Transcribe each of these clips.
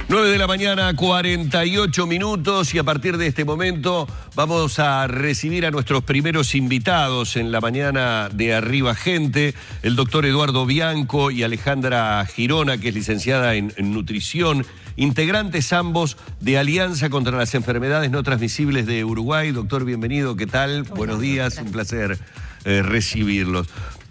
9 de la mañana, 48 minutos, y a partir de este momento vamos a recibir a nuestros primeros invitados en la mañana de Arriba Gente, el doctor Eduardo Bianco y Alejandra Girona, que es licenciada en nutrición, integrantes ambos de Alianza contra las Enfermedades No Transmisibles de Uruguay. Doctor, bienvenido, ¿qué tal? Buenos días, un placer recibirlos.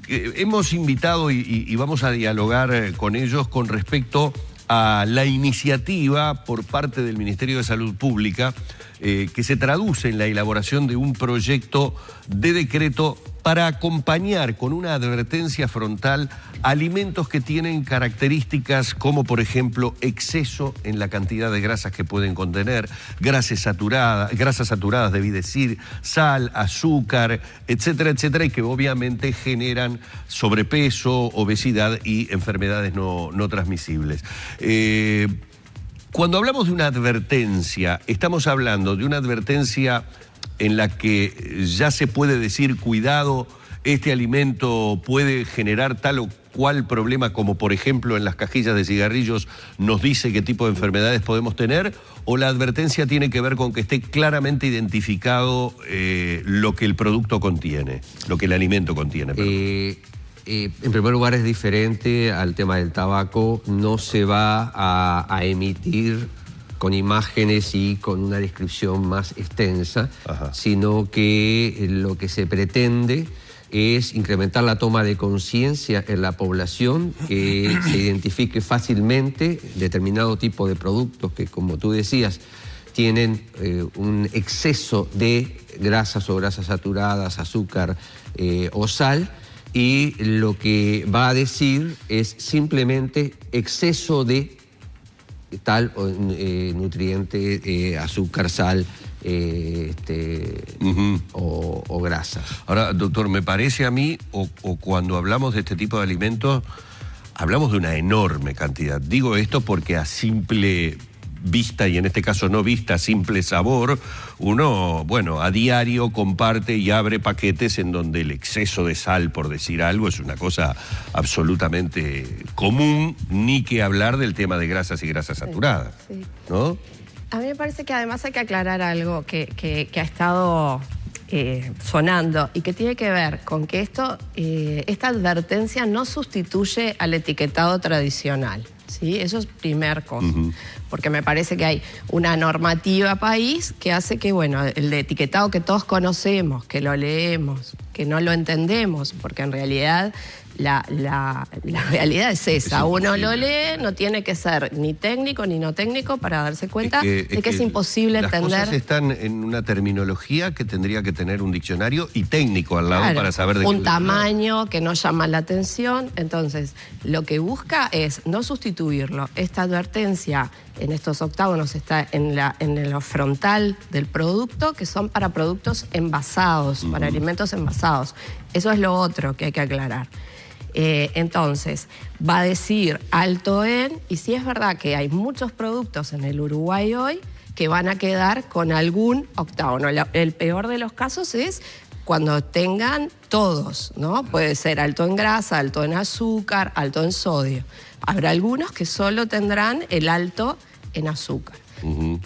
Hemos invitado y vamos a dialogar con ellos con respecto a la iniciativa por parte del Ministerio de Salud Pública que se traduce en la elaboración de un proyecto de decreto para acompañar con una advertencia frontal alimentos que tienen características como, por ejemplo, exceso en la cantidad de grasas que pueden contener, grasas saturadas, debí decir, sal, azúcar, etcétera, etcétera, y que obviamente generan sobrepeso, obesidad y enfermedades no transmisibles. Cuando hablamos de una advertencia, estamos hablando de una advertencia en la que ya se puede decir, cuidado, este alimento puede generar tal o cual problema, como por ejemplo en las cajillas de cigarrillos nos dice qué tipo de enfermedades podemos tener, o la advertencia tiene que ver con que esté claramente identificado lo que el producto contiene, lo que el alimento contiene. En primer lugar, es diferente al tema del tabaco. No se va a emitir con imágenes y con una descripción más extensa, sino que lo que se pretende es incrementar la toma de conciencia en la población, que se identifique fácilmente determinado tipo de productos que, como tú decías, tienen un exceso de grasas o grasas saturadas, azúcar o sal, y lo que va a decir es simplemente exceso de tal nutriente, azúcar, sal o grasas. Ahora, doctor, me parece a mí, o cuando hablamos de este tipo de alimentos, hablamos de una enorme cantidad. Digo esto porque a simple vista, y en este caso no vista, simple sabor, uno, bueno, a diario comparte y abre paquetes en donde el exceso de sal, por decir algo, es una cosa absolutamente común, ni que hablar del tema de grasas y grasas saturadas, ¿no? A mí me parece que además hay que aclarar algo que ha estado sonando y que tiene que ver con que esta advertencia no sustituye al etiquetado tradicional, ¿sí? Eso es primer cosa. Porque me parece que hay una normativa país que hace que, bueno, el etiquetado que todos conocemos, que lo leemos, que no lo entendemos, porque en realidad la realidad es esa. Uno lo lee, no tiene que ser ni técnico ni no técnico para darse cuenta de que es imposible entender. Las cosas están en una terminología que tendría que tener un diccionario y técnico al lado, claro, para saber de qué. Un tamaño que no llama la atención. Entonces, lo que busca es no sustituirlo. Esta advertencia en estos octágonos está en lo frontal del producto, que son para productos envasados, para alimentos envasados. Eso es lo otro que hay que aclarar. Entonces, va a decir alto en, y sí es verdad que hay muchos productos en el Uruguay hoy que van a quedar con algún octágono. El peor de los casos es cuando tengan todos, ¿no? Puede ser alto en grasa, alto en azúcar, alto en sodio. Habrá algunos que solo tendrán el alto en azúcar.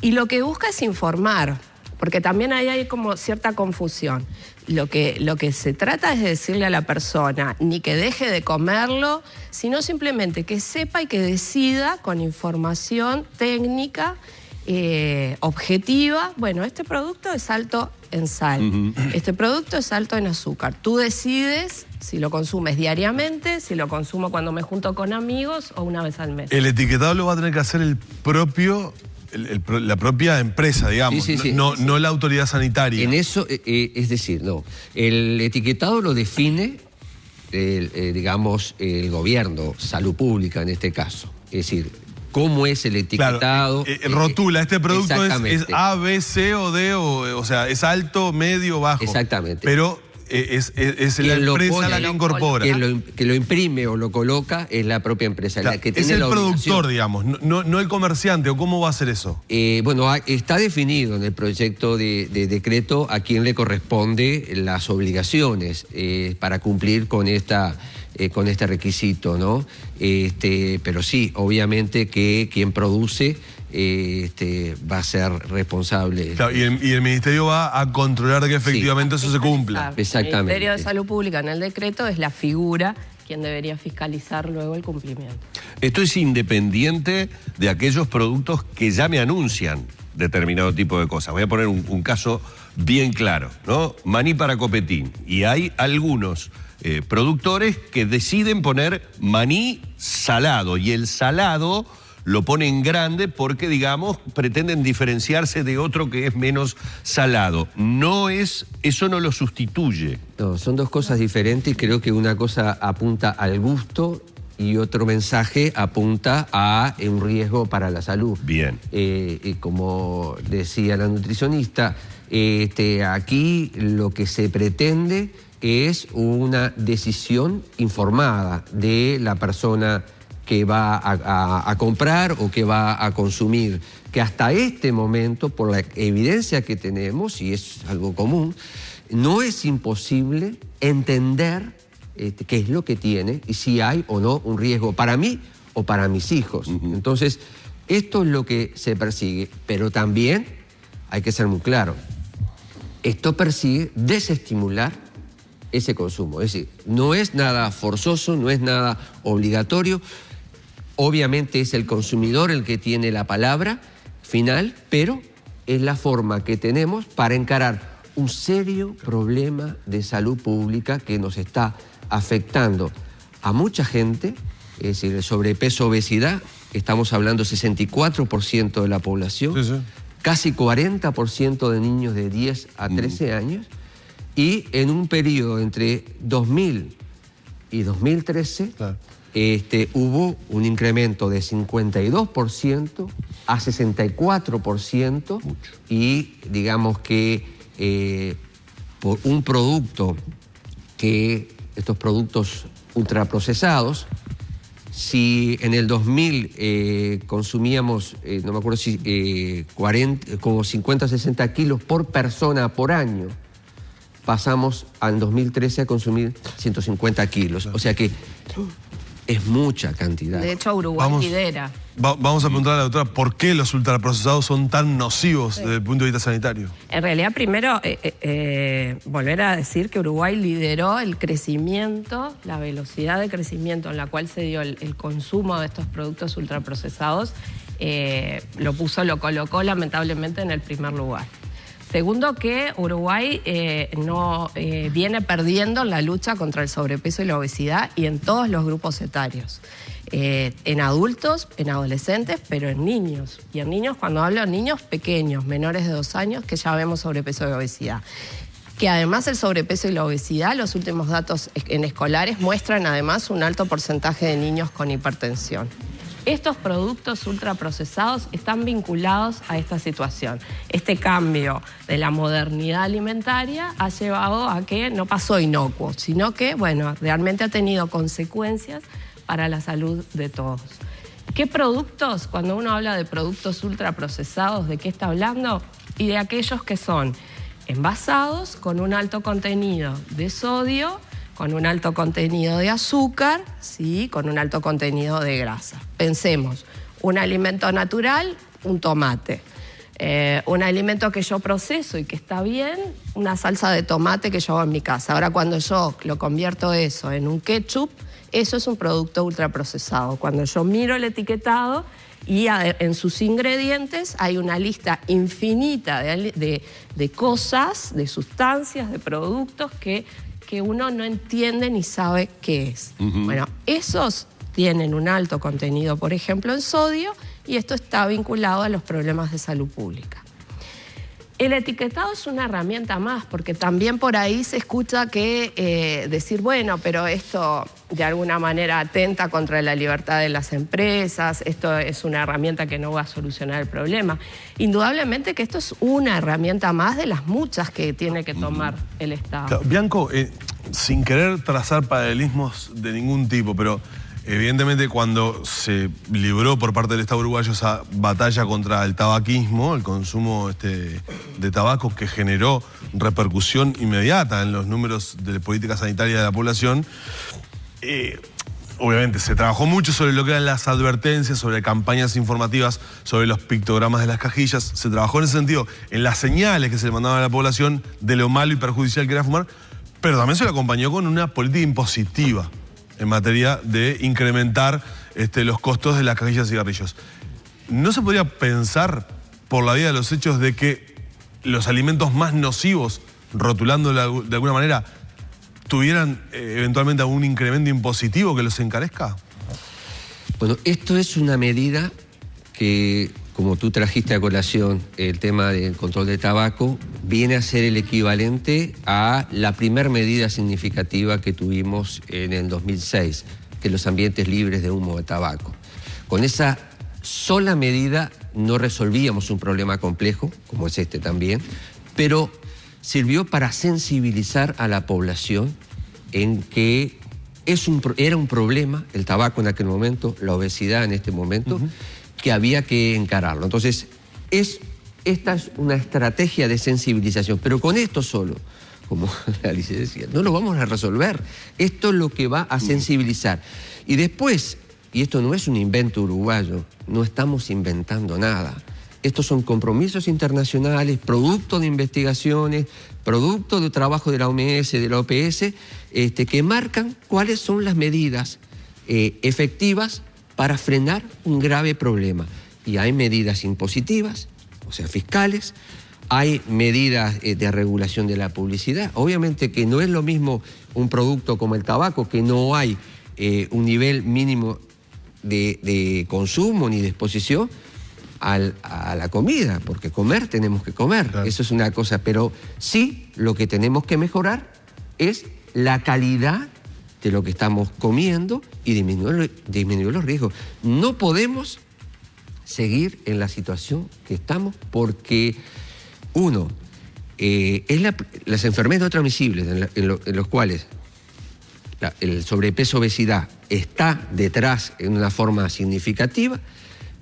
Y lo que busca es informar, porque también ahí hay como cierta confusión. Lo que se trata es de decirle a la persona ni que deje de comerlo, sino simplemente que sepa y que decida con información técnica, objetiva. Bueno, este producto es alto en sal, este producto es alto en azúcar. Tú decides si lo consumes diariamente, si lo consumo cuando me junto con amigos o una vez al mes. El etiquetado lo va a tener que hacer la propia empresa, digamos, no la autoridad sanitaria. En eso, es decir, no. El etiquetado lo define, digamos, el gobierno, salud pública en este caso. Es decir, cómo es el etiquetado. Claro, rotula, este producto es A, B, C o D, o sea, es alto, medio, bajo. Exactamente. Pero es la empresa la que incorpora. Que lo imprime o lo coloca es la propia empresa. Claro, la que tiene es el la productor, digamos, no el comerciante. ¿O cómo va a hacer eso? Bueno, está definido en el proyecto de decreto a quién le corresponde las obligaciones para cumplir con este requisito, ¿no? Pero sí, obviamente que quien produce va a ser responsable. Claro, y el Ministerio va a controlar que efectivamente eso se cumpla. Exactamente. El Ministerio de Salud Pública en el decreto es la figura quien debería fiscalizar luego el cumplimiento. Esto es independiente de aquellos productos que ya me anuncian determinado tipo de cosas. Voy a poner un caso bien claro, ¿no? Maní para copetín. Y hay algunos productores que deciden poner maní salado, y el salado lo ponen grande porque, digamos, pretenden diferenciarse de otro que es menos salado. Eso no lo sustituye. No, son dos cosas diferentes y creo que una cosa apunta al gusto y otro mensaje apunta a un riesgo para la salud. Bien. Como decía la nutricionista, aquí lo que se pretende es una decisión informada de la persona que va a comprar o que va a consumir, que hasta este momento, por la evidencia que tenemos, y es algo común, no es imposible entender qué es lo que tiene y si hay o no un riesgo para mí o para mis hijos. Entonces, esto es lo que se persigue, pero también hay que ser muy claro, esto persigue desestimular ese consumo, es decir, no es nada forzoso, no es nada obligatorio. Obviamente es el consumidor el que tiene la palabra final, pero es la forma que tenemos para encarar un serio problema de salud pública que nos está afectando a mucha gente, es decir, el sobrepeso, obesidad, estamos hablando 64% de la población, sí. Casi 40% de niños de 10 a 13 años, y en un periodo entre 2000 y 2013, claro, hubo un incremento de 52% a 64%. Mucho. Y digamos que por un producto estos productos ultraprocesados, si en el 2000 consumíamos, no me acuerdo si 50 o 60 kilos por persona por año, pasamos al 2013 a consumir 150 kilos. O sea que es mucha cantidad. De hecho, Uruguay lidera. Vamos a preguntar a la doctora, ¿por qué los ultraprocesados son tan nocivos desde el punto de vista sanitario? En realidad, primero, volver a decir que Uruguay lideró el crecimiento, la velocidad de crecimiento en la cual se dio el consumo de estos productos ultraprocesados, lo colocó lamentablemente en el primer lugar. Segundo, que Uruguay viene perdiendo en la lucha contra el sobrepeso y la obesidad y en todos los grupos etarios. En adultos, en adolescentes, pero en niños. Y en niños, cuando hablo de niños pequeños, menores de 2 años, que ya vemos sobrepeso y obesidad. Que además el sobrepeso y la obesidad, los últimos datos en escolares muestran además un alto porcentaje de niños con hipertensión. Estos productos ultraprocesados están vinculados a esta situación. Este cambio de la modernidad alimentaria ha llevado a que no pasó inocuo, sino que, bueno, realmente ha tenido consecuencias para la salud de todos. ¿Qué productos? Cuando uno habla de productos ultraprocesados, ¿de qué está hablando? Y de aquellos que son envasados con un alto contenido de sodio, con un alto contenido de azúcar, ¿sí? Con un alto contenido de grasa. Pensemos, un alimento natural, un tomate. Un alimento que yo proceso y que está bien, una salsa de tomate que yo hago en mi casa. Ahora, cuando yo lo convierto eso en un ketchup, eso es un producto ultraprocesado. Cuando yo miro el etiquetado y en sus ingredientes hay una lista infinita de cosas, de sustancias, de productos que uno no entiende ni sabe qué es. Bueno, esos tienen un alto contenido, por ejemplo, en sodio, y esto está vinculado a los problemas de salud pública. El etiquetado es una herramienta más, porque también por ahí se escucha que decir, bueno, pero esto de alguna manera atenta contra la libertad de las empresas, esto es una herramienta que no va a solucionar el problema. Indudablemente que esto es una herramienta más de las muchas que tiene que tomar el Estado. Claro, Bianco, sin querer trazar paralelismos de ningún tipo, pero evidentemente cuando se libró por parte del Estado uruguayo esa batalla contra el tabaquismo, el consumo de tabaco que generó repercusión inmediata en los números de política sanitaria de la población, obviamente, se trabajó mucho sobre lo que eran las advertencias, sobre campañas informativas, sobre los pictogramas de las cajillas. Se trabajó en ese sentido, en las señales que se le mandaban a la población de lo malo y perjudicial que era fumar, pero también se lo acompañó con una política impositiva en materia de incrementar los costos de las cajillas de cigarrillos. ¿No se podría pensar, por la vía de los hechos, de que los alimentos más nocivos, rotulando de alguna manera, tuvieran eventualmente algún incremento impositivo que los encarezca? Bueno, esto es una medida que, como tú trajiste a colación el tema del control de tabaco, viene a ser el equivalente a la primera medida significativa que tuvimos en el 2006, que los ambientes libres de humo de tabaco. Con esa sola medida no resolvíamos un problema complejo, como es este también, pero sirvió para sensibilizar a la población en que era un problema, el tabaco en aquel momento, la obesidad en este momento, que había que encararlo. Entonces, esta es una estrategia de sensibilización, pero con esto solo, como Alicia decía, no lo vamos a resolver. Esto es lo que va a sensibilizar. Y después, y esto no es un invento uruguayo, no estamos inventando nada. Estos son compromisos internacionales, producto de investigaciones, producto de trabajo de la OMS, de la OPS, que marcan cuáles son las medidas efectivas para frenar un grave problema. Y hay medidas impositivas, o sea, fiscales, hay medidas de regulación de la publicidad. Obviamente que no es lo mismo un producto como el tabaco, que no hay un nivel mínimo de consumo ni de exposición, a la comida, porque comer tenemos que comer, claro. Eso es una cosa, pero sí lo que tenemos que mejorar es la calidad de lo que estamos comiendo y disminuir los riesgos. No podemos seguir en la situación que estamos porque, uno, las enfermedades no transmisibles en los cuales el sobrepeso, obesidad está detrás en una forma significativa,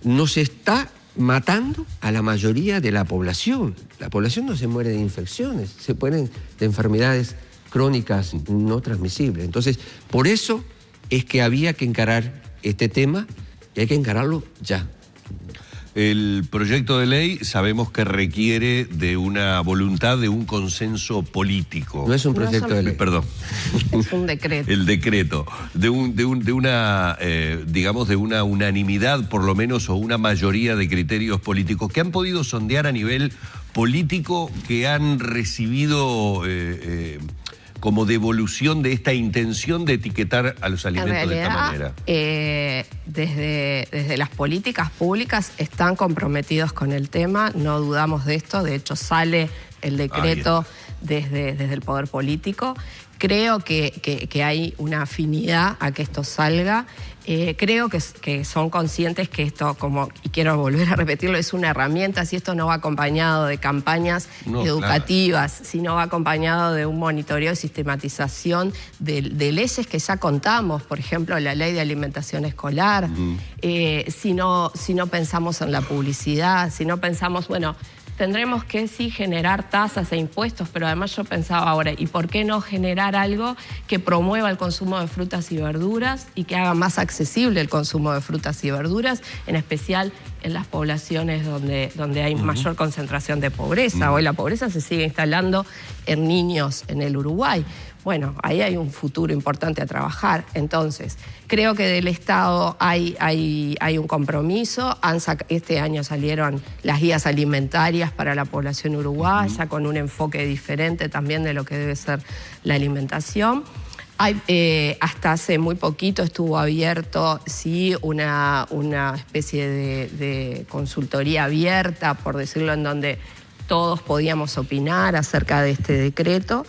nos está matando a la mayoría de la población. La población no se muere de infecciones, se mueren de enfermedades crónicas no transmisibles. Entonces, por eso es que había que encarar este tema y hay que encararlo ya. El proyecto de ley sabemos que requiere de una voluntad, de un consenso político. No es un proyecto de ley. Perdón. Es un decreto. El decreto. De una unanimidad, por lo menos, o una mayoría de criterios políticos que han podido sondear a nivel político, que han recibido como devolución de esta intención de etiquetar a los alimentos en realidad, de esta manera. Desde las políticas públicas están comprometidos con el tema, no dudamos de esto, de hecho sale el decreto desde el poder político. Creo que hay una afinidad a que esto salga. Creo que son conscientes que esto, y quiero volver a repetirlo, es una herramienta. Si esto no va acompañado de campañas educativas, claro, si no va acompañado de un monitoreo y sistematización de leyes que ya contamos, por ejemplo, la ley de alimentación escolar, si no pensamos en la publicidad, si no pensamos, tendremos que sí generar tasas e impuestos, pero además yo pensaba ahora, ¿y por qué no generar algo que promueva el consumo de frutas y verduras y que haga más accesible el consumo de frutas y verduras, en especial en las poblaciones donde hay mayor concentración de pobreza? Hoy la pobreza se sigue instalando en niños en el Uruguay. Bueno, ahí hay un futuro importante a trabajar. Entonces, creo que del Estado hay un compromiso. Este año salieron las guías alimentarias para la población uruguaya, con un enfoque diferente también de lo que debe ser la alimentación. Hasta hace muy poquito estuvo abierto, sí, una especie de consultoría abierta, por decirlo, en donde todos podíamos opinar acerca de este decreto.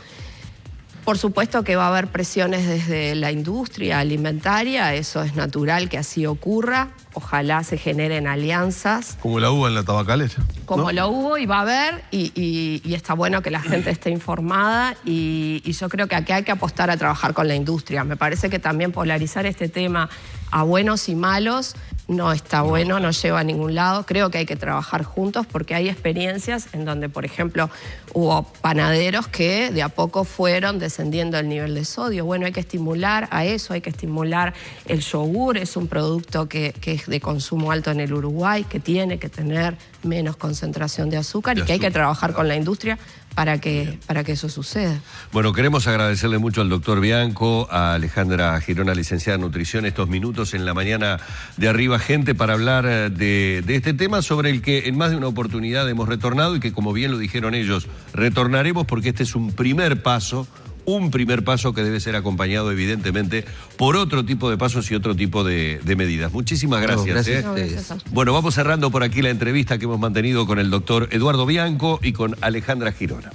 Por supuesto que va a haber presiones desde la industria alimentaria, eso es natural que así ocurra. Ojalá se generen alianzas. Como la hubo en la tabacalera. Como lo hubo y va a haber, y está bueno que la gente esté informada, y yo creo que aquí hay que apostar a trabajar con la industria. Me parece que también polarizar este tema a buenos y malos no está bueno, no lleva a ningún lado. Creo que hay que trabajar juntos porque hay experiencias en donde, por ejemplo, hubo panaderos que de a poco fueron descendiendo el nivel de sodio. Bueno, hay que estimular a eso, hay que estimular el yogur. Es un producto que es de consumo alto en el Uruguay, que tiene que tener menos concentración de azúcar y que hay que trabajar con la industria para que eso suceda. Bueno, queremos agradecerle mucho al doctor Bianco, a Alejandra Girona, licenciada en nutrición, estos minutos en la mañana de Arriba Gente para hablar de este tema sobre el que en más de una oportunidad hemos retornado y que, como bien lo dijeron ellos, retornaremos porque este es un primer paso que debe ser acompañado evidentemente por otro tipo de pasos y otro tipo de medidas. Muchísimas gracias. Bueno, vamos cerrando por aquí la entrevista que hemos mantenido con el doctor Eduardo Bianco y con Alejandra Girona.